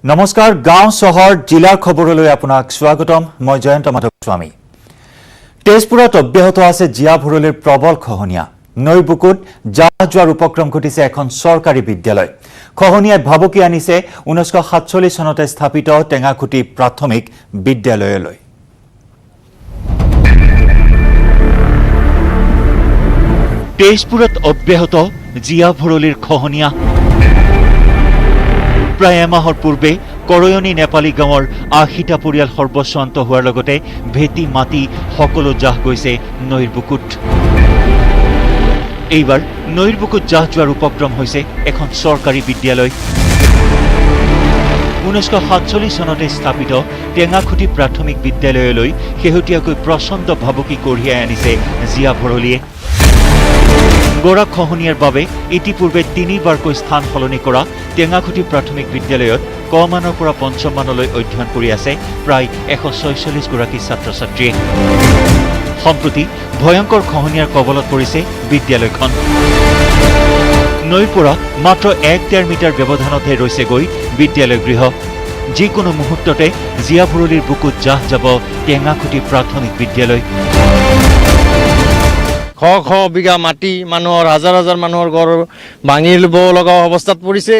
নমস্কাৰ গাঁও চহৰ জিলাৰ খবৰলৈ আপোনাক স্বাগতম মই জয়ন্ত মাধৱ স্বামী তেজপুৰত অব্যাহত আছে জিয়া ভৰলীৰ প্ৰবল খহনীয়া নৈ বুকুত জাহ যোৱাৰ উপক্ৰম ঘটিছে এখন চৰকাৰী বিদ্যালয় খহনীয়াই ভাবুকি আনিছে 1947 চনতে স্থাপিত টেঙাখুটি প্ৰাথমিক বিদ্যালয়লৈ তেজপুৰত অব্যাহত জিয়া ভৰলীৰ খহনীয়া প্ৰায় এমাহৰ পূৰ্বে কৰয়নী নেপালী গাঁৱৰ ৮০টা পৰিয়াল সৰ্বস্বান্ত হোৱাৰ লগতে ভেটি মাটি সকলো জাহ গৈছে নৈৰ বুকুত এইবাৰ নৈৰ বুকুত জাহ যোৱাৰ উপক্ৰম হৈছে এখন চৰকাৰী বিদ্যালয় 1947 চনতে স্থাপিত টেঙাখুটি প্ৰাথমিক বিদ্যালয়লৈ শেহতীয়াকৈ প্ৰচণ্ড ভাবুকি কঢ়িয়াই আনিছে জিয়া ভৰলীয়ে গৰা খহনীয়াৰ বাবে ইতিপূৰ্বে ৩বাৰকৈ স্থান সলনি কৰা টেঙাখুটি প্ৰাথমিক বিদ্যালয়ত কমানৰ পৰা পঞ্চম মানলৈ অধ্যয়ন কৰি আছে প্ৰায় ১৪৬ গৰাকী ছাত্ৰ ছাত্ৰীয়ে সম্প্ৰতি ভয়ংকৰ খহনীয়াৰ কবলত পৰিছে বিদ্যালয়খন নৈৰ পৰা মাত্ৰ ১.৫ মিটাৰ ব্যৱধানতহে ৰৈছেগৈ বিদ্যালয় গৃহ যিকোনো মুহূৰ্ততে জিয়া ভৰলীৰ বুকুত জাহ যাব টেঙাখুটি প্ৰাথমিক বিদ্যালয় শ বিঘা মাটি মানুহৰ হাজাৰ হাজাৰ মানুহৰ ঘৰ ভাঙি ল'ব লগা অৱস্থাত পৰিছে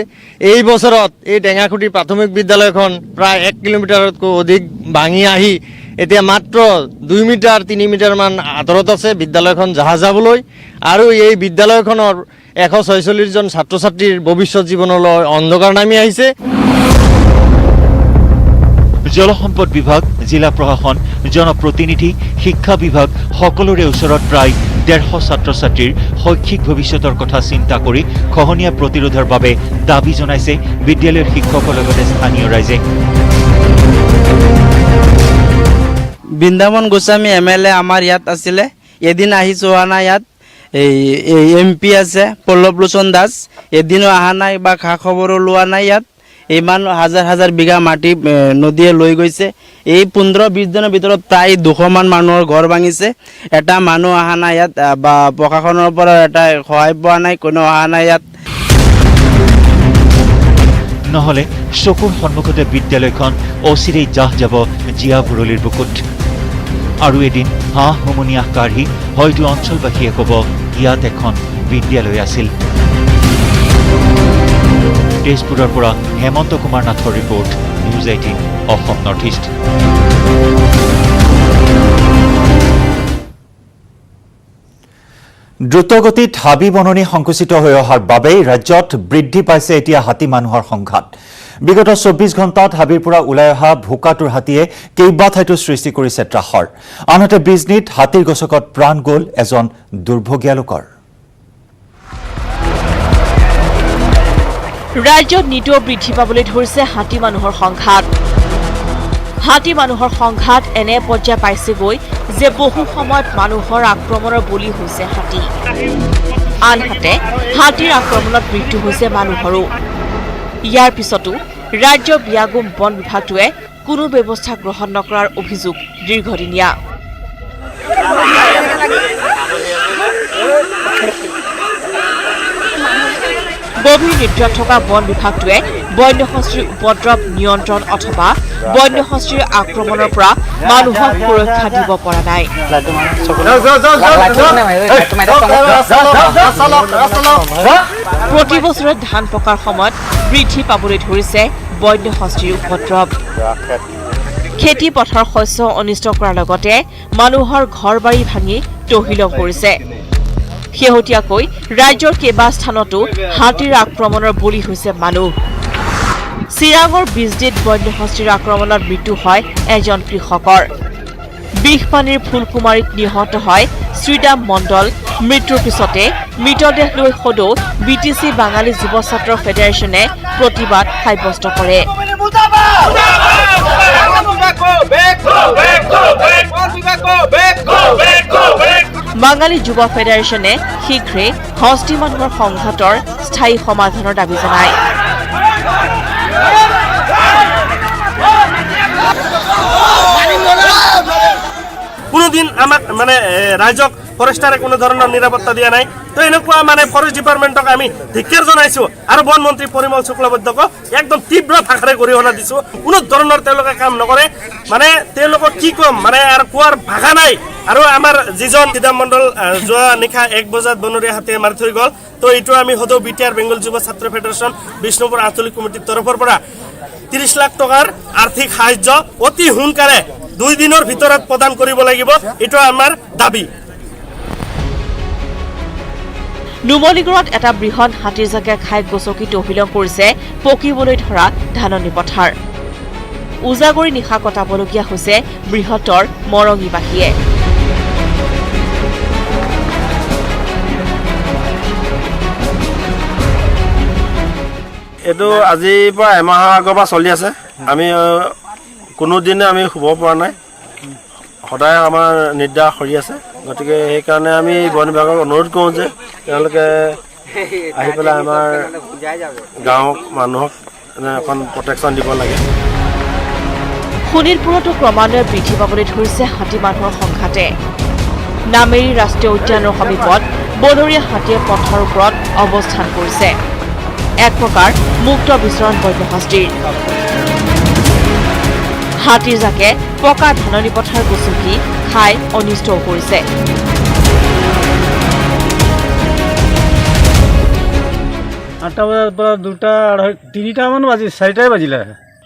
এই বছৰত এই টেঙাখুটি প্ৰাথমিক বিদ্যালয়খন প্ৰায় ১ কিলোমিটাৰতকৈ অধিক ভাঙি আহি এতিয়া মাত্ৰ ২ মিটাৰ ৩ মিটাৰ মান আঁতৰত আছে বিদ্যালয়খন জাহ যাবলৈ আৰু এই বিদ্যালয়খনৰ ১৪৬ জন ছাত্ৰ ছাত্ৰীৰ ভৱিষ্যত জীৱনলৈ অন্ধকাৰ নামি আহিছে জলসম্পদ বিভাগ জিলা প্ৰশাসন জনপ্ৰতিনিধি শিক্ষা বিভাগ সকলোৰে ওচৰত প্ৰায় ১৫০ ছাত্ৰ ছাত্ৰীৰ শৈক্ষিক ভৱিষ্যতৰ কথা চিন্তা কৰি খহনীয়া প্ৰতিৰোধৰ বাবে দাবী জনাইছে বিদ্যালয়ৰ শিক্ষকৰ লগতে স্থানীয় ৰাইজে বৃন্দাবন গোস্বামী MLA আমাৰ ইয়াত আছিলে এদিন আহি চোৱা নাই ইয়াত MP আছে পল্লৱ লোচন দাস এদিনো অহা নাই বা খা খবৰো লোৱা নাই ইয়াত ইমান হাজাৰ হাজাৰ বিঘা মাটি নদীয়ে লৈ গৈছে এই ১৫-২০ দিনৰ ভিতৰত প্ৰায় ২০০ মান মানুহৰ ঘৰ ভাঙিছে এটা মানুহ অহা নাই ইয়াত বা প্ৰশাসনৰ পৰা এটা সহায় পোৱা নাই কোনো অহা নাই ইয়াত নহলে চকুৰ সন্মুখতে বিদ্যালয়খন অচিৰেই জাহ যাব জিয়া ভৰলীৰ বুকুত আৰু এদিন হাঁহ হুমুনিয়াহ কাঢ়ি হয়তো অঞ্চলবাসীয়ে ক'ব ইয়াত এখন বিদ্যালয় আছিল তেজপুৰৰ পৰা হেমন্ত কুমাৰ নাথৰ report news 18 Assam north east দ্ৰুতগতিত হাবি বননি সংকুচিত হৈ অহাৰ বাবেই ৰাজ্যত বৃদ্ধি পাইছে এতিয়া হাতী মানুহৰ সংঘাত বিগত ২৪ ঘণ্টাত হাবিৰ পৰা ওলাই অহা ভোকাতুৰ হাতীয়ে কেইবাঠাইতো সৃষ্টি কৰিছে ত্ৰাসৰ আনহাতে বিজনীত হাতীৰ গছকত প্ৰাণ গ'ল এজন দুৰ্ভগীয়া লোকৰ ৰাজ্যত নিতৌ বৃদ্ধি পাবলৈ ধৰিছে হাতী মানুহৰ সংঘাত হাতী মানুহৰ সংঘাত এনে পৰ্যায় পাইছেগৈ যে বহু সময়ত মানুহৰ আক্ৰমণৰ বলি হৈছে হাতী আনহাতে হাতীৰ আক্ৰমণত মৃত্যু হৈছে মানুহৰো ইয়াৰ পিছতো ৰাজ্য বিয়াগুম বন বিভাগটোৱে কোনো ব্যৱস্থা গ্ৰহণ নকৰাৰ অভিযোগ দীৰ্ঘদিনীয়া গভীৰ নিদ্ৰাত থকা বন বিভাগটোৱে বন্যহস্তীৰ উপদ্ৰৱ নিয়ন্ত্ৰণ অথবা বন্যহস্তীৰ আক্ৰমণৰ পৰা মানুহক সুৰক্ষা দিব পৰা নাই প্ৰতি বছৰে ধান পকাৰ সময়ত বৃদ্ধি পাবলৈ ধৰিছে বন্যহস্তীৰ উপদ্ৰৱ খেতি পথাৰ শস্য অনিষ্ট কৰাৰ লগতে মানুহৰ ঘৰ বাৰী ভাঙি তহিলং কৰিছে শেহতীয়াকৈ ৰাজ্যৰ কেইবা স্থানতো হাতীৰ আক্ৰমণৰ বলি হৈছে মানুহ চিৰাঙৰ বিজনীত বন্যহস্তীৰ আক্ৰমণত মৃত্যু হয় এজন কৃষকৰ বিষপানীৰ ফুলকুমাৰীত নিহত হয় শ্ৰীদাম মণ্ডল মৃত্যুৰ পিছতে মৃতদেহ লৈ সদৌ BTC বাঙালী যুৱ ছাত্ৰ ফেডাৰেশ্যনে প্ৰতিবাদ সাব্যস্ত কৰে বাঙালী যুৱ ফেডাৰেশ্যনে শীঘ্ৰে হস্তি মানুহৰ সংঘাতৰ স্থায়ী সমাধানৰ দাবী জনায় কোনোদিন আমাক মানে ৰাইজক ফৰেষ্টাৰে কোনো ধৰণৰ নিৰাপত্তা দিয়া নাই তো এনেকুৱা মানে ফৰেষ্ট ডিপাৰ্টমেণ্টক আমি ধিক্কাৰ জনাইছোঁ আৰু বন মন্ত্ৰী পৰিমল শুক্লবৈদ্যক একদম তীব্ৰ ভাষাৰে গৰিহণা দিছোঁ কোনো ধৰণৰ তেওঁলোকে কাম নকৰে মানে তেওঁলোকক কি ক'ম মানে আৰু কোৱাৰ ভাষা নাই আৰু আমাৰ যিজন চিদাম মণ্ডল যোৱা নিশা 1 বজাত বনৰীয়া হাতীয়ে মাৰি থৈ গ'ল তো এইটো আমি সদৌ বিটিআৰ বেংগল যুৱ ছাত্ৰ ফেডাৰেশ্যন বিষ্ণুপুৰ আঞ্চলিক কমিটিৰ তৰফৰ পৰা 30 লাখ টকাৰ আৰ্থিক সাহায্য অতি সোনকালে 2 দিনৰ ভিতৰত প্ৰদান কৰিব লাগিব এইটো আমাৰ দাবী নুমলীগড়ত এটা বৃহৎ হাতীৰ জাকে খাই গছকি তহিলং কৰিছে পকিবলৈ ধৰা ধাননি পথাৰ উজাগৰি নিশা কটাবলগীয়া হৈছে বৃহত্তৰ মৰঙীবাসীয়ে এইটো আজিৰ পৰা এমাহৰ আগৰ পৰা চলি আছে আমি কোনোদিনে আমি শুব পৰা নাই সদায় আমাৰ নিৰ্দেশ কৰি আছে গতিকে সেইকাৰণে আমি বন বিভাগক অনুৰোধ কৰোঁ যে তেওঁলোকে আহি পেলাই আমাৰ গাঁৱৰ মানুহক এখন প্ৰটেকশ্যন দিব লাগে শোণিতপুৰতো ক্ৰমান্বয়ে বৃদ্ধি পাবলৈ ধৰিছে হাতী মানুহৰ সংঘাতে নামেৰী ৰাষ্ট্ৰীয় উদ্যানৰ সমীপত বনৰীয়া হাতীয়ে পথৰ ওপৰত অৱস্থান কৰিছে এক প্ৰকাৰ মুক্ত বিচৰণ বন্যহস্তীৰ হাতীৰ জাকে পকা ধাননি পথাৰ গছকি খাই অনিষ্টও কৰিছে আঠটা বজাৰ পৰা 2টা 3টা মান বাজি 4টাই বাজিলে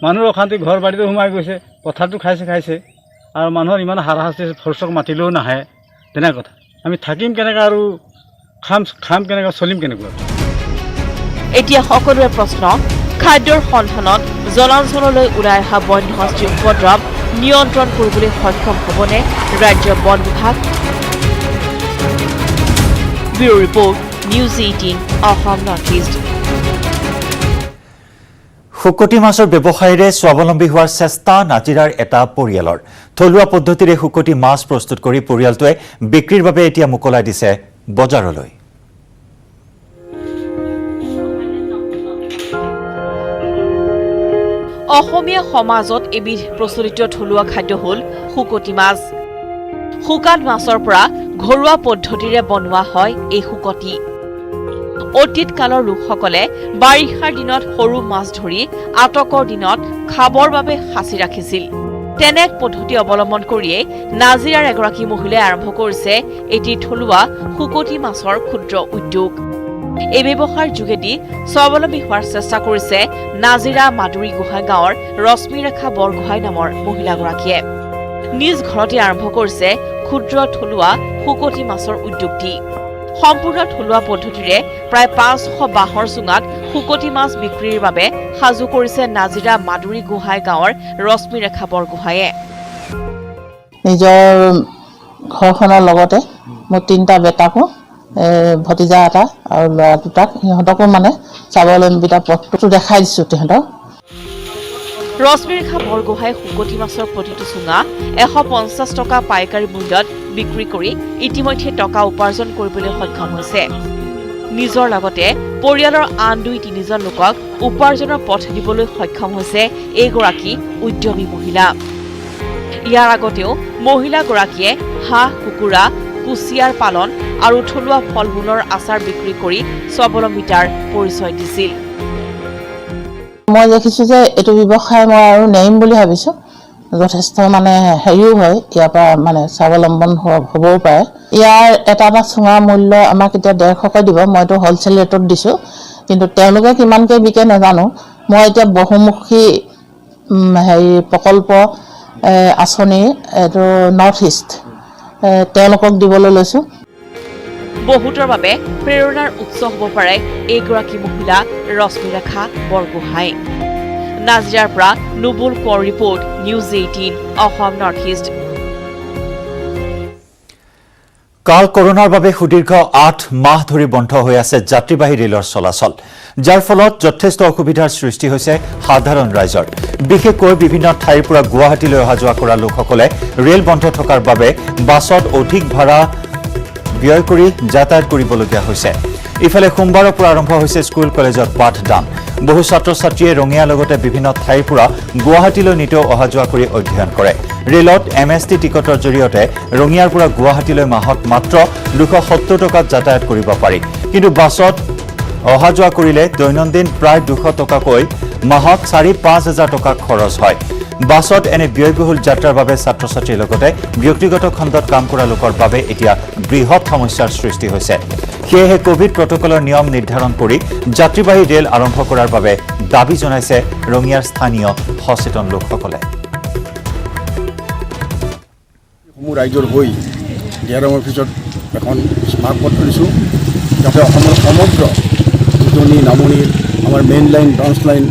মানুহৰ অশান্তি ঘৰ বাৰীতে সোমাই গৈছে পথাৰটো খাইছে আৰু মানুহৰ ইমান হাৰাশাস্তি ফৰ্চক মাতিলেও নাহে তেনে কথা আমি থাকিম কেনেকৈ আৰু খাম কেনেকৈ চলিম কেনেকৈ এতিয়া সকলোৰে প্ৰশ্ন খাদ্যৰ সন্ধানত জলাঞ্চললৈ ওলাই অহা বন্যহস্তীৰ উপদ্ৰৱ নিয়ন্ত্ৰণ কৰিবলৈ সক্ষম হ'বনে ৰাজ্যৰ বন বিভাগ bureau report news 18 Assam north east শুকতি মাছৰ ব্যৱসায়ৰে স্বাৱলম্বী হোৱাৰ চেষ্টা নাজিৰাৰ এটা পৰিয়ালৰ থলুৱা পদ্ধতিৰে শুকতি মাছ প্ৰস্তুত কৰি পৰিয়ালটোৱে বিক্ৰীৰ বাবে এতিয়া মুকলাই দিছে বজাৰলৈ অসমীয়া সমাজত এবিধ প্ৰচলিত থলুৱা খাদ্য হ'ল শুকতি মাছ শুকান মাছৰ পৰা ঘৰুৱা পদ্ধতিৰে বনোৱা হয় এই শুকতি অতীত কালৰ লোকসকলে বাৰিষাৰ দিনত সৰু মাছ ধৰি আটকৰ দিনত খাবৰ বাবে সাঁচি ৰাখিছিল তেনে এক পদ্ধতি অৱলম্বন কৰিয়ে নাজিৰাৰ এগৰাকী মহিলাই আৰম্ভ কৰিছে এটি থলুৱা শুকতি মাছৰ ক্ষুদ্ৰ উদ্যোগ এই ব্যৱসায়ৰ যোগেদি স্বাৱলম্বী হোৱাৰ চেষ্টা কৰিছে নাজিৰা মাদুৰী গোহাঁই গাঁৱৰ ৰশ্মিৰেখা বৰগোহাঁই নামৰ মহিলাগৰাকীয়ে নিজ ঘৰতে আৰম্ভ কৰিছে ক্ষুদ্ৰ থলুৱা শুকতি মাছৰ উদ্যোগটি সম্পূৰ্ণ থলুৱা পদ্ধতিৰে প্ৰায় 500 বাঁহৰ চুঙাত শুকতি মাছ বিক্ৰীৰ বাবে সাজু কৰিছে নাজিৰা মাদুৰী গোহাঁই গাঁৱৰ ৰশ্মিৰেখা বৰগোহাঁয়ে নিজৰ ঘৰখনৰ লগতে মোৰ 3টা বেটাকো ভতিজা এটা আৰু ল'ৰা দুটাক সিহঁতকো মানে স্বাৱলম্বিতা পথটো দেখাই দিছোঁ তেহেঁতক ৰশ্মিৰেখা বৰগোহাঁই শুকতি মাছৰ প্ৰতিটো চুঙা 150 টকা পাইকাৰী মূল্যত বিক্ৰী কৰি ইতিমধ্যে টকা উপাৰ্জন কৰিবলৈ সক্ষম হৈছে নিজৰ লগতে পৰিয়ালৰ আন 2-3জন লোকক উপাৰ্জনৰ পথ দিবলৈ সক্ষম হৈছে এইগৰাকী উদ্যমী মহিলা ইয়াৰ আগতেও মহিলাগৰাকীয়ে হাঁহ কুকুৰা কুচিয়াৰ পালন আৰু থলুৱা ফলমূলৰ আচাৰ বিক্ৰী কৰি স্বাৱলম্বিতাৰ পৰিচয় দিছিল মই দেখিছোঁ যে এইটো ব্যৱসায় মই আৰু নেৰিম বুলি ভাবিছোঁ যথেষ্ট মানে হেৰিও হয় ইয়াৰ পৰা মানে স্বাৱলম্বন হ'বও পাৰে ইয়াৰ এটা চুঙা মূল্য আমাক এতিয়া 150কৈ দিব মইতো হ'লচেল ৰেটত দিছোঁ কিন্তু তেওঁলোকে কিমানকৈ বিকে নাজানো মই এতিয়া বহুমুখী হেৰি প্ৰকল্প আঁচনিৰ এইটো নৰ্থ ইষ্ট তেওঁলোকক দিবলৈ লৈছোঁ বহুতৰ বাবে প্ৰেৰণাৰ উৎস হ'ব পাৰে এইগৰাকী মহিলা ৰশ্মিৰেখা বৰগোহাঁই নাজিৰাৰ পৰা Nubul Konwar report news 18 Assam north east কাল কৰোনাৰ বাবে সুদীৰ্ঘ 8 মাহ ধৰি বন্ধ হৈ আছে যাত্ৰীবাহী ৰেলৰ চলাচল যাৰ ফলত যথেষ্ট অসুবিধাৰ সৃষ্টি হৈছে সাধাৰণ ৰাইজৰ বিশেষকৈ বিভিন্ন ঠাইৰ পৰা গুৱাহাটীলৈ অহা যোৱা কৰা লোকসকলে ৰেল বন্ধ থকাৰ বাবে বাছত অধিক ভাড়া ব্যয় কৰি যাতায়াত কৰিবলগীয়া হৈছে ইফালে সোমবাৰৰ পৰা আৰম্ভ হৈছে স্কুল কলেজত পাঠদান বহু ছাত্ৰ ছাত্ৰীয়ে ৰঙিয়াৰ লগতে বিভিন্ন ঠাইৰ পৰা গুৱাহাটীলৈ নিতৌ অহা যোৱা কৰি অধ্যয়ন কৰে ৰেলত MST টিকটৰ জৰিয়তে ৰঙিয়াৰ পৰা গুৱাহাটীলৈ মাহত মাত্ৰ 270 টকাত যাতায়াত কৰিব পাৰি কিন্তু বাছত অহা যোৱা কৰিলে দৈনন্দিন প্ৰায় 200 টকাকৈ মাহত 4-5 হাজাৰ টকা খৰচ হয় বাছত এনে ব্যয়বহুল যাত্ৰাৰ বাবে ছাত্ৰ ছাত্ৰীৰ লগতে ব্যক্তিগত খণ্ডত কাম কৰা লোকৰ বাবে এতিয়া বৃহৎ সমস্যাৰ সৃষ্টি হৈছে সেয়েহে কোভিড প্ৰটকলৰ নিয়ম নিৰ্ধাৰণ কৰি যাত্ৰীবাহী ৰেল আৰম্ভ কৰাৰ বাবে দাবী জনাইছে ৰঙিয়াৰ স্থানীয় সচেতন লোকসকলে সমূহ ৰাইজৰ হৈ ডিআৰএম অফিচত এখন স্মাৰকপত্ৰ দিছোঁ যাতে অসমৰ সমগ্ৰ উজনি নামনিৰ আমাৰ মেইন লাইন ব্ৰাঞ্চ লাইন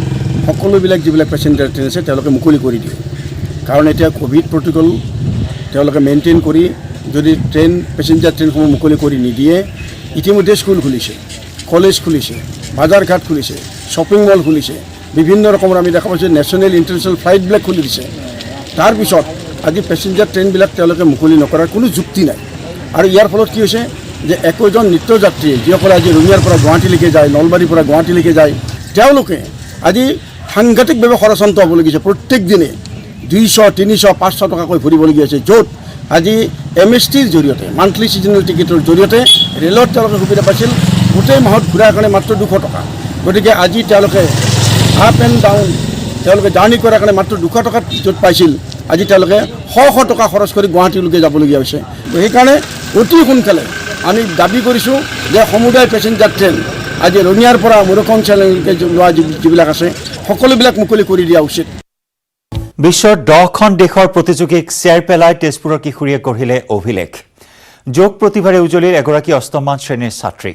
সকলোবিলাক যিবিলাক পেচেঞ্জাৰ ট্ৰেইন আছে তেওঁলোকে মুকলি কৰি দিয়ে কাৰণ এতিয়া কোভিড প্ৰটকল তেওঁলোকে মেইনটেইন কৰি যদি পেচেঞ্জাৰ ট্ৰেইনসমূহ মুকলি কৰি নিদিয়ে ইতিমধ্যে স্কুল খুলিছে কলেজ খুলিছে বজাৰ ঘাট খুলিছে শ্বপিং মল খুলিছে বিভিন্ন ৰকমৰ আমি দেখা পাইছোঁ নেশ্যনেল ইণ্টাৰনেশ্যনেল ফ্লাইটবিলাক খুলি দিছে তাৰপিছত আজি পেচেঞ্জাৰ ট্ৰেইনবিলাক তেওঁলোকে মুকলি নকৰাৰ কোনো যুক্তি নাই আৰু ইয়াৰ ফলত কি হৈছে যে একোজন নিত্যযাত্ৰীয়ে যিসকলে আজি ৰঙিয়াৰ পৰা গুৱাহাটীলৈকে যায় নলবাৰীৰ পৰা গুৱাহাটীলৈকে যায় তেওঁলোকে আজি সাংঘাতিকভাৱে খৰচান্ত হ'বলগীয়া হৈছে প্ৰত্যেক দিনে 200, 300, 500 টকাকৈ ভৰিবলগীয়া হৈছে য'ত আজি MSTৰ জৰিয়তে মান্থলি ছিজনেল টিকেটৰ জৰিয়তে ৰেলত তেওঁলোকে সুবিধা পাইছিল গোটেই মাহত ঘূৰাৰ কাৰণে মাত্ৰ 200 টকা গতিকে আজি তেওঁলোকে আপ এণ্ড ডাউন তেওঁলোকে জাৰ্ণি কৰাৰ কাৰণে মাত্ৰ 200 টকাত য'ত পাইছিল আজি তেওঁলোকে 100 টকা খৰচ কৰি গুৱাহাটীলৈকে যাবলগীয়া হৈছে সেইকাৰণে অতি সোনকালে আমি দাবী কৰিছোঁ যে সমুদায় পেচেঞ্জাৰ ট্ৰেইন আজি ৰঙিয়াৰ পৰা মুৰকংচালৈকে লোৱা যিবিলাক আছে সকলোবিলাক মুকলি কৰি দিয়া উচিত বিশ্বৰ 10খন দেশৰ প্ৰতিযোগীক চেয়াৰ পেলাই তেজপুৰৰ কিশোৰীয়ে গঢ়িলে অভিলেখ যোগ প্ৰতিভাৰে উজলিৰ এগৰাকী অষ্টমমান শ্ৰেণীৰ ছাত্ৰী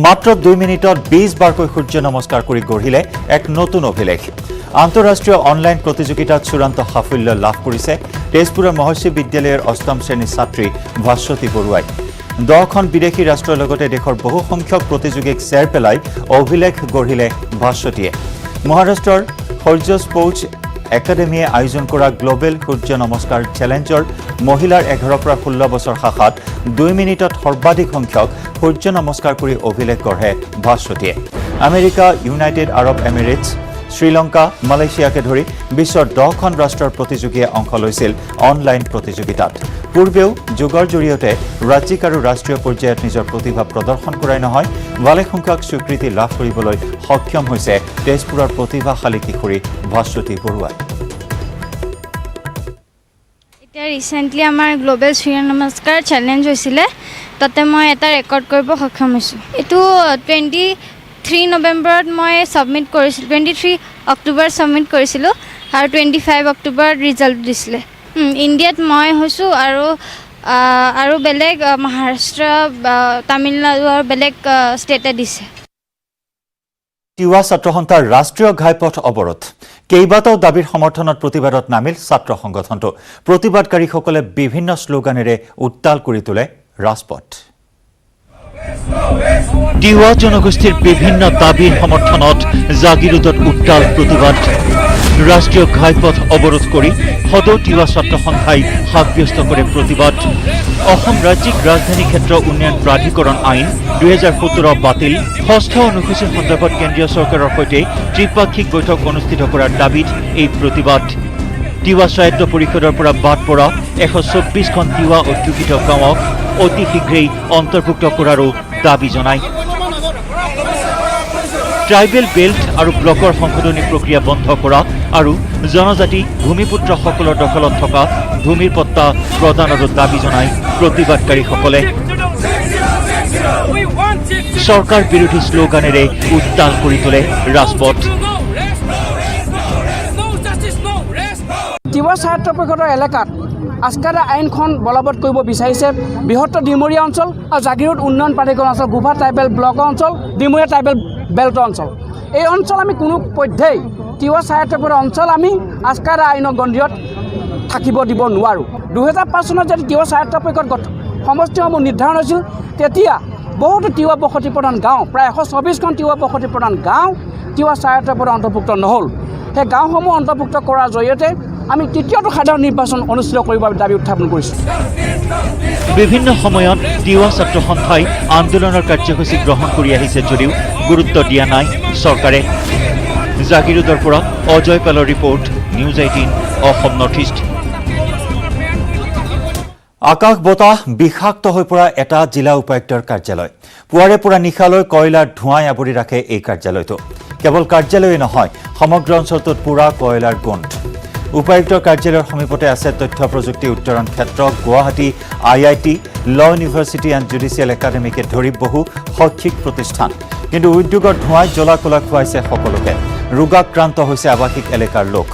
মাত্ৰ 2 মিনিটত 20 বাৰকৈ সূৰ্য নমস্কাৰ কৰি গঢ়িলে এক নতুন অভিলেখ আন্তঃৰাষ্ট্ৰীয় অনলাইন প্ৰতিযোগিতাত চূড়ান্ত সাফল্য লাভ কৰিছে তেজপুৰৰ মহৰ্ষি বিদ্যালয়ৰ অষ্টম শ্ৰেণীৰ ছাত্ৰী ভাস্বতী বৰুৱাই 10খন বিদেশী ৰাষ্ট্ৰৰ লগতে দেশৰ বহু সংখ্যক প্ৰতিযোগীক চেয়াৰ পেলাই অভিলেখ গঢ়িলে ভাস্বতীয়ে মহাৰাষ্ট্ৰৰ সৌৰ্য স্পৰ্টছ একাডেমীয়ে আয়োজন কৰা গ্লোবেল সূৰ্য নমস্কাৰ চেলেঞ্জৰ মহিলাৰ 11 পৰা 16 বছৰ শাখাত 2 মিনিটত সৰ্বাধিক সংখ্যক সূৰ্য নমস্কাৰ কৰি অভিলেখ গঢ়ে ভাস্বতীয়ে America United Arab Emirates Sri Lanka মালয়েছিয়াকে ধৰি বিশ্বৰ 10খন ৰাষ্ট্ৰৰ প্ৰতিযোগীয়ে অংশ লৈছিল অনলাইন প্ৰতিযোগিতাত পূৰ্বেও যোগৰ জৰিয়তে ৰাজ্যিক আৰু ৰাষ্ট্ৰীয় পৰ্যায়ত নিজৰ প্ৰতিভা প্ৰদৰ্শন কৰাই নহয় ভালে সংখ্যক স্বীকৃতি লাভ কৰিবলৈ সক্ষম হৈছে তেজপুৰৰ প্ৰতিভাশালী কিশোৰী ভাস্বতী বৰুৱাই এতিয়া ৰিসেন্টলি আমাৰ গ্লোবেল সূৰ্য নমস্কাৰ চেলেঞ্জ হৈছিলে তাতে মই এটা ৰেকৰ্ড কৰিব সক্ষম হৈছোঁ এটো 23 নৱেম্বৰত মই সাবমিট কৰিছিল 23 অক্টোবৰ সাবমিট কৰিছিলোঁ আৰু 25 অক্টোবৰ ৰিজাল্ট দিছিলে ইণ্ডিয়াত মই হৈছোঁ আৰু বেলেগ মহাৰাষ্ট্ৰ তামিলনাডু আৰু বেলেগ ষ্টেটে দিছে তিৱা ছাত্ৰ সন্থাৰ ৰাষ্ট্ৰীয় ঘাইপথ অৱৰোধ কেইবাটাও দাবীৰ সমৰ্থনত প্ৰতিবাদত নামিল ছাত্ৰ সংগঠনটো প্ৰতিবাদকাৰীসকলে বিভিন্ন শ্লোগানেৰে উত্তাল কৰি তোলে ৰাজপথ তিৱা জনগোষ্ঠীৰ বিভিন্ন দাবীৰ সমৰ্থনত জাগিৰোডত উত্তাল প্ৰতিবাদ ৰাষ্ট্ৰীয় ঘাইপথ অৱৰোধ কৰি সদৌ তিৱা ছাত্ৰ সন্থাই সাব্যস্ত কৰে প্ৰতিবাদ অসম ৰাজ্যিক ৰাজধানী ক্ষেত্ৰ উন্নয়ন প্ৰাধিকৰণ আইন 2017 বাতিল ষষ্ঠ অনুসূচী সন্দৰ্ভত কেন্দ্ৰীয় চৰকাৰৰ সৈতে ত্ৰিপাক্ষিক বৈঠক অনুষ্ঠিত কৰাৰ দাবীত এই প্ৰতিবাদ তিৱা স্বায়ত্ত পৰিষদৰ পৰা বাদ পৰা 124খন তিৱা অধ্যুষিত গাঁৱক অতি শীঘ্ৰেই অন্তৰ্ভুক্ত কৰাৰো দাবী জনায় ট্ৰাইবেল বেল্ট আৰু ব্লকৰ সংশোধনী প্ৰক্ৰিয়া বন্ধ কৰা আৰু জনজাতি ভূমিপুত্ৰসকলৰ দখলত থকা ভূমিৰ পট্টা প্ৰদানৰো দাবী জনায় প্ৰতিবাদকাৰীসকলে চৰকাৰ বিৰোধী শ্লোগানেৰে উত্তাল কৰি তোলে ৰাজপথ তিৱা স্বায়ত্ত পৰিষদৰ এলেকাত আস্কাৰা আইনখন বলবৎ কৰিব বিচাৰিছে বৃহত্তৰ ডিমৰীয়া অঞ্চল আৰু জাগিৰোড উন্নয়ন প্ৰাধিকৰণ অঞ্চল গোভা ট্ৰাইবেল ব্লক অঞ্চল ডিমৰীয়া ট্ৰাইবেল বেল্ট অঞ্চল এই অঞ্চল আমি কোনো পধ্যেই তিৱা স্বায়ত্ত পৰিষদৰ অঞ্চল আমি আস্কাৰা আইনৰ গণ্ডিৰত থাকিব দিব নোৱাৰোঁ 2005 চনত যদি তিৱা স্বায়ত্ত পৰিষদ সমষ্টিসমূহ নিৰ্ধাৰণ হৈছিল তেতিয়া বহুতো তিৱা বসতি প্ৰধান গাঁও প্ৰায় 124খন তিৱা বসতি প্ৰধান গাঁও তিৱা স্বায়ত্ত পৰিষদৰ অন্তৰ্ভুক্ত নহ'ল সেই গাঁওসমূহ অন্তৰ্ভুক্ত কৰাৰ জৰিয়তে আমি তৃতীয়টো সাধাৰণ নিৰ্বাচন অনুষ্ঠিত কৰিবৰ দাবী উত্থাপন কৰিছোঁ বিভিন্ন সময়ত তিৱা ছাত্ৰ সন্থাই আন্দোলনৰ কাৰ্যসূচী গ্ৰহণ কৰি আহিছে যদিও গুৰুত্ব দিয়া নাই চৰকাৰে। জাগিৰোডৰ পৰা অজয় পালৰ report, news 18 Assam north east. আকাশ বতাহ বিষাক্ত হৈ পৰা এটা জিলা উপায়ুক্তৰ কাৰ্যালয়। পুৱাৰে পৰা নিশালৈ কয়লাৰ ধোঁৱাই আৱৰি ৰাখে এই কাৰ্যালয়টো। কেৱল কাৰ্যালয়ে নহয়, সমগ্ৰ অঞ্চলটোত পুৰা কয়লাৰ গোন্ধ। উপায়ুক্তৰ কাৰ্যালয়ৰ সমীপতে আছে তথ্য প্ৰযুক্তি উত্তৰণ ক্ষেত্ৰ, গুৱাহাটী IIT, ল ইউনিভাৰ্চিটি এণ্ড জুডিচিয়েল একাডেমীকে ধৰি বহু শৈক্ষিক প্ৰতিষ্ঠান। কিন্তু উদ্যোগৰ ধোঁৱাই জ্বলা কলা খুৱাইছে সকলোকে। ৰোগাক্ৰান্ত হৈছে আৱাসিক এলেকাৰ লোক।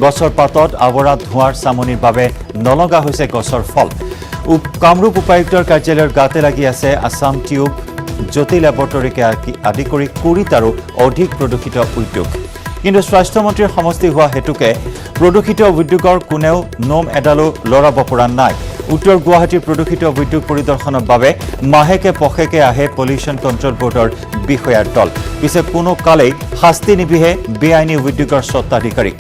গছৰ পাতত আৱৰা ধোঁৱাৰ চামনিৰ বাবে নলগা হৈছে গছৰ ফল। কামৰূপ উপায়ুক্তৰ কাৰ্যালয়ৰ গাতে লাগি আছে আছাম টিউব, জ্যোতি লেবৰেটৰীকে আদি কৰি 20টাৰো অধিক প্ৰদূষিত উদ্যোগ। কিন্তু স্বাস্থ্যমন্ত্ৰীৰ সমষ্টি হোৱা হেতুকে প্ৰদূষিত উদ্যোগৰ কোনেও নোম এডালো লৰাব পৰা নাই। উত্তৰ গুৱাহাটীৰ প্ৰদূষিত উদ্যোগ পৰিদৰ্শনৰ বাবে মাহেকে পষেকে আহে পলিউশ্যন কণ্ট্ৰল বৰ্ডৰ বিষয়াৰ দল। পিছে কোনো কালেই শাস্তি নিবিহে বেআইনী উদ্যোগৰ স্বত্বাধিকাৰীক।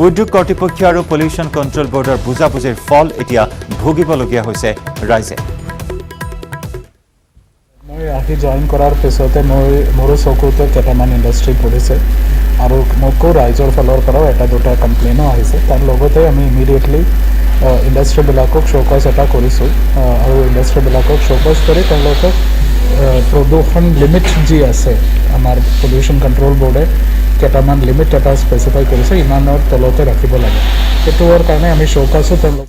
উদ্যোগ কৰ্তৃপক্ষ আৰু পলিউশ্যন কণ্ট্ৰল বৰ্ডৰ বুজাবুজিৰ ফল এতিয়া ভুগিবলগীয়া হৈছে ৰাইজে। মই আহি জইন কৰাৰ পিছতে মোৰো চকুতে কেইটামান ইণ্ডাষ্ট্ৰী পৰিছে আৰু মোকো ৰাইজৰ ফালৰ পৰাও এটা দুটা কমপ্লেইনো আহিছে। তাৰ লগতে আমি ইমিডিয়েটলি ইণ্ডাষ্ট্ৰীবিলাকক শ্ব'কজ এটা কৰিছোঁ আৰু ইণ্ডাষ্ট্ৰীবিলাকক শ্ব'কজ কৰি তেওঁলোকক প্ৰদূষণ লিমিট যি আছে আমাৰ পলিউশ্যন কণ্ট্ৰল বৰ্ডে কেইটামান লিমিট এটা স্পেচিফাই কৰিছে, ইমানৰ তলতে ৰাখিব লাগে। সেইটোৰ কাৰণে আমি শ্ব'কজো তেওঁলোক।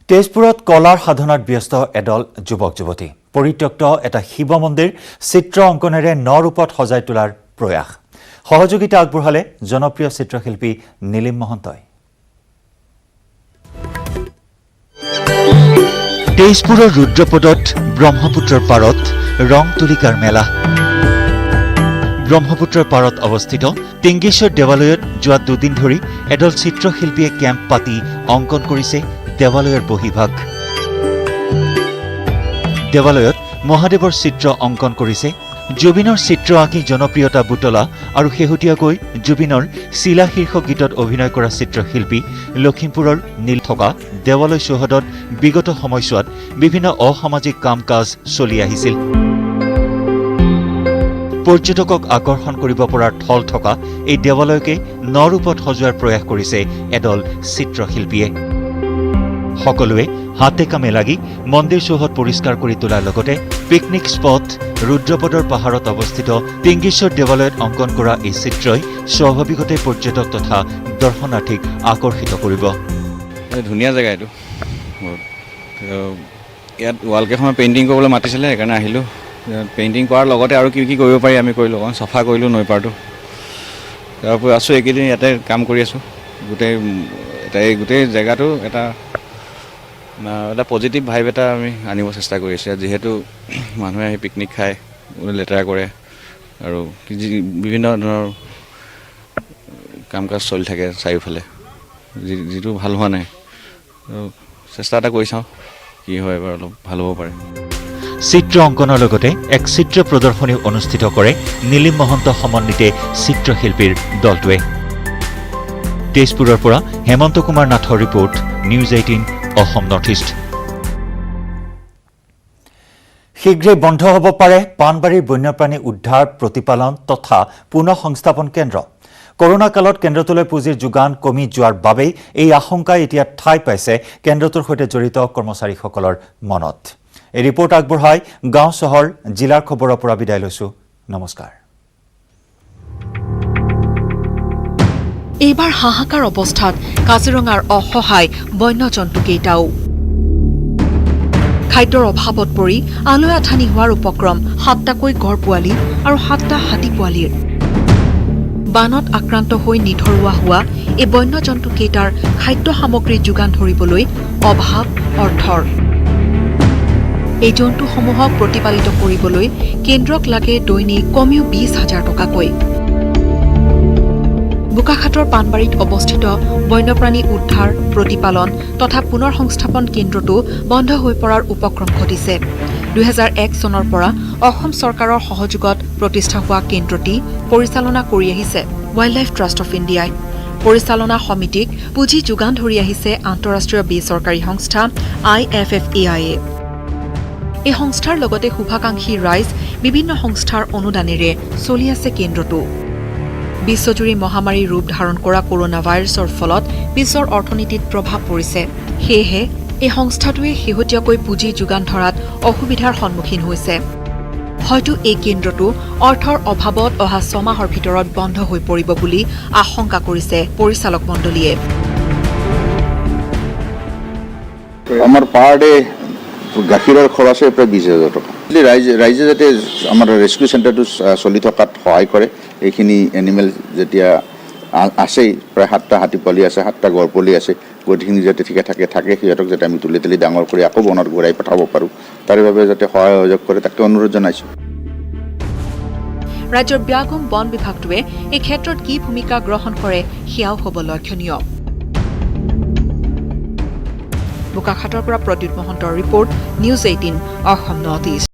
তেজপুৰত কলাৰ সাধনাত ব্যস্ত এদল যুৱক যুৱতী। পৰিত্যক্ত এটা শিৱ মন্দিৰ চিত্ৰ অংকনেৰে নৰূপত সজাই তোলাৰ প্ৰয়াস। সহযোগিতা আগবঢ়ালে জনপ্ৰিয় চিত্ৰশিল্পী নীলিম মহন্তই। তেজপুৰৰ ৰুদ্ৰপদত ব্ৰহ্মপুত্ৰৰ পাৰত ৰং তুলিকাৰ মেলা। ব্ৰহ্মপুত্ৰৰ পাৰত অৱস্থিত টিংগেশ্বৰ দেৱালয়ত যোৱা 2 দিন ধৰি এদল চিত্ৰশিল্পীয়ে কেম্প পাতি অংকন কৰিছে দেৱালয়ৰ বহিভাগ। দেৱালয়ত মহাদেৱৰ চিত্ৰ অংকন কৰিছে। জুবিনৰ চিত্ৰ আঁকি জনপ্ৰিয়তা বুটলা আৰু শেহতীয়াকৈ জুবিনৰ চিলা শীৰ্ষক গীতত অভিনয় কৰা চিত্ৰশিল্পী লখিমপুৰৰ নীল থকা দেৱালয় চৌহদত বিগত সময়ছোৱাত বিভিন্ন অসামাজিক কাম কাজ চলি আহিছিল। পৰ্যটকক আকৰ্ষণ কৰিব পৰাৰ থল থকা এই দেৱালয়কে নৰূপত সজোৱাৰ প্ৰয়াস কৰিছে এদল চিত্ৰশিল্পীয়ে। সকলোৱে হাতে কামে লাগি মন্দিৰ চৌহদ পৰিষ্কাৰ কৰি তোলাৰ লগতে পিকনিক স্পট ৰুদ্ৰপদৰ পাহাৰত অৱস্থিত টিংগেশ্বৰ দেৱালয়ত অংকন কৰা এই চিত্ৰই স্বাভাৱিকতে পৰ্যটক তথা দৰ্শনাৰ্থীক আকৰ্ষিত কৰিব। ধুনীয়া জেগা এইটো। ইয়াত ৱালকেইখন পেইণ্টিং কৰিবলৈ মাতিছিলে, সেইকাৰণে আহিলোঁ। পেইণ্টিং কৰাৰ লগতে আৰু কি কি কৰিব পাৰি আমি কৰিলোঁ, অকণ চাফা কৰিলোঁ নৈপাৰটো। তাৰপৰা আছোঁ এইকেইদিন ইয়াতে কাম কৰি আছোঁ। গোটেই জেগাটো এটা পজিটিভ ভাইব এটা আমি আনিব চেষ্টা কৰি আছোঁ। যিহেতু মানুহে আহি পিকনিক খায়, লেতেৰা কৰে আৰু বিভিন্ন ধৰণৰ কাম কাজ চলি থাকে চাৰিওফালে, যিটো ভাল হোৱা নাই। চেষ্টা এটা কৰি চাওঁ কি হয়, এবাৰ অলপ ভাল হ'ব পাৰে। চিত্ৰ অংকনৰ লগতে এক চিত্ৰ প্ৰদৰ্শনী অনুষ্ঠিত কৰে নীলিম মহন্ত সমন্বিতে চিত্ৰশিল্পীৰ দলটোৱে। তেজপুৰৰ পৰা হেমন্ত কুমাৰ নাথৰ report, news 18 Assam north east. শীঘ্ৰেই বন্ধ হ'ব পাৰে পাণবাৰীৰ বন্যপ্ৰাণী উদ্ধাৰ প্ৰতিপালন তথা পুনঃ সংস্থাপন কেন্দ্ৰ। কৰোনা কালত কেন্দ্ৰটোলৈ পুঁজিৰ যোগান কমি যোৱাৰ বাবেই এই আশংকাই এতিয়া ঠাই পাইছে কেন্দ্ৰটোৰ সৈতে জড়িত কৰ্মচাৰীসকলৰ মনত। এই ৰিপৰ্ট আগবঢ়াই গাঁও চহৰ জিলাৰ খবৰৰ পৰা বিদায় লৈছো। নমস্কাৰ। এইবাৰ হাহাকাৰ অৱস্থাত কাজিৰঙাৰ অসহায় বন্যজন্তুকেইটাও। খাদ্যৰ অভাৱত পৰি আলৈ আঠানি হোৱাৰ উপক্ৰম 7টাকৈ গড় পোৱালি আৰু 7টা হাতী পোৱালিৰ। বানত আক্ৰান্ত হৈ নিধৰুৱা হোৱা এই বন্যজন্তুকেইটাৰ খাদ্য সামগ্ৰী যোগান ধৰিবলৈ অভাৱ অৰ্থৰ। এই জন্তুসমূহক প্ৰতিপালিত কৰিবলৈ কেন্দ্ৰক লাগে দৈনিক কমেও 20,000 টকাকৈ। বোকাখাটৰ পাণবাৰীত অৱস্থিত বন্যপ্ৰাণী উদ্ধাৰ প্ৰতিপালন তথা পুনৰ সংস্থাপন কেন্দ্ৰটো বন্ধ হৈ পৰাৰ উপক্ৰম ঘটিছে। 2001 চনৰ পৰা অসম চৰকাৰৰ সহযোগত প্ৰতিষ্ঠা হোৱা কেন্দ্ৰটি পৰিচালনা কৰি আহিছে ৱাইল্ড লাইফ ট্ৰাষ্ট অফ ইণ্ডিয়াই। পৰিচালনা সমিতিক পুঁজি যোগান ধৰি আহিছে আন্তঃৰাষ্ট্ৰীয় বেচৰকাৰী সংস্থা IFFAI। এই সংস্থাৰ লগতে শুভাকাংক্ষী ৰাইজ বিভিন্ন সংস্থাৰ অনুদানেৰে চলি আছে কেন্দ্ৰটো। বিশ্বজুৰি মহামাৰীৰ ৰূপ ধাৰণ কৰা কৰোনা ভাইৰাছৰ ফলত বিশ্বৰ অৰ্থনীতিত প্ৰভাৱ পৰিছে। সেয়েহে এই সংস্থাটোৱে শেহতীয়াকৈ পুঁজি যোগান ধৰাত অসুবিধাৰ সন্মুখীন হৈছে। হয়তো এই কেন্দ্ৰটো অৰ্থৰ অভাৱত অহা 6 মাহৰ ভিতৰত বন্ধ হৈ পৰিব বুলি আশংকা কৰিছে পৰিচালক মণ্ডলীয়ে। আমাৰ পাৰ ডে গাখীৰৰ খৰচে প্ৰায় 20,000 টকা। ৰাইজে যাতে আমাৰ ৰেস্কিউ চেণ্টাৰটো চলি থকাত সহায় কৰে, এইখিনি এনিমেল যেতিয়া আছেই, প্ৰায় 7টা হাতী পোৱালি আছে, 7টা গড় পোৱালি আছে, গোটেইখিনি যাতে ঠিকে থাকে সিহঁতক যাতে আমি তুলি ডাঙৰ কৰি আকৌ বনত ঘূৰাই পঠাব পাৰোঁ, তাৰ বাবে যাতে সহায় সহযোগ কৰে তাকে অনুৰোধ জনাইছোঁ। ৰাজ্যৰ ব্যাঘুম বন বিভাগটোৱে এই ক্ষেত্ৰত কি ভূমিকা গ্ৰহণ কৰে সেয়াও হ'ব লক্ষণীয়। বোকাখাটৰ পৰা প্ৰদ্যুৎ মহন্তৰ report, news 18 Assam north east.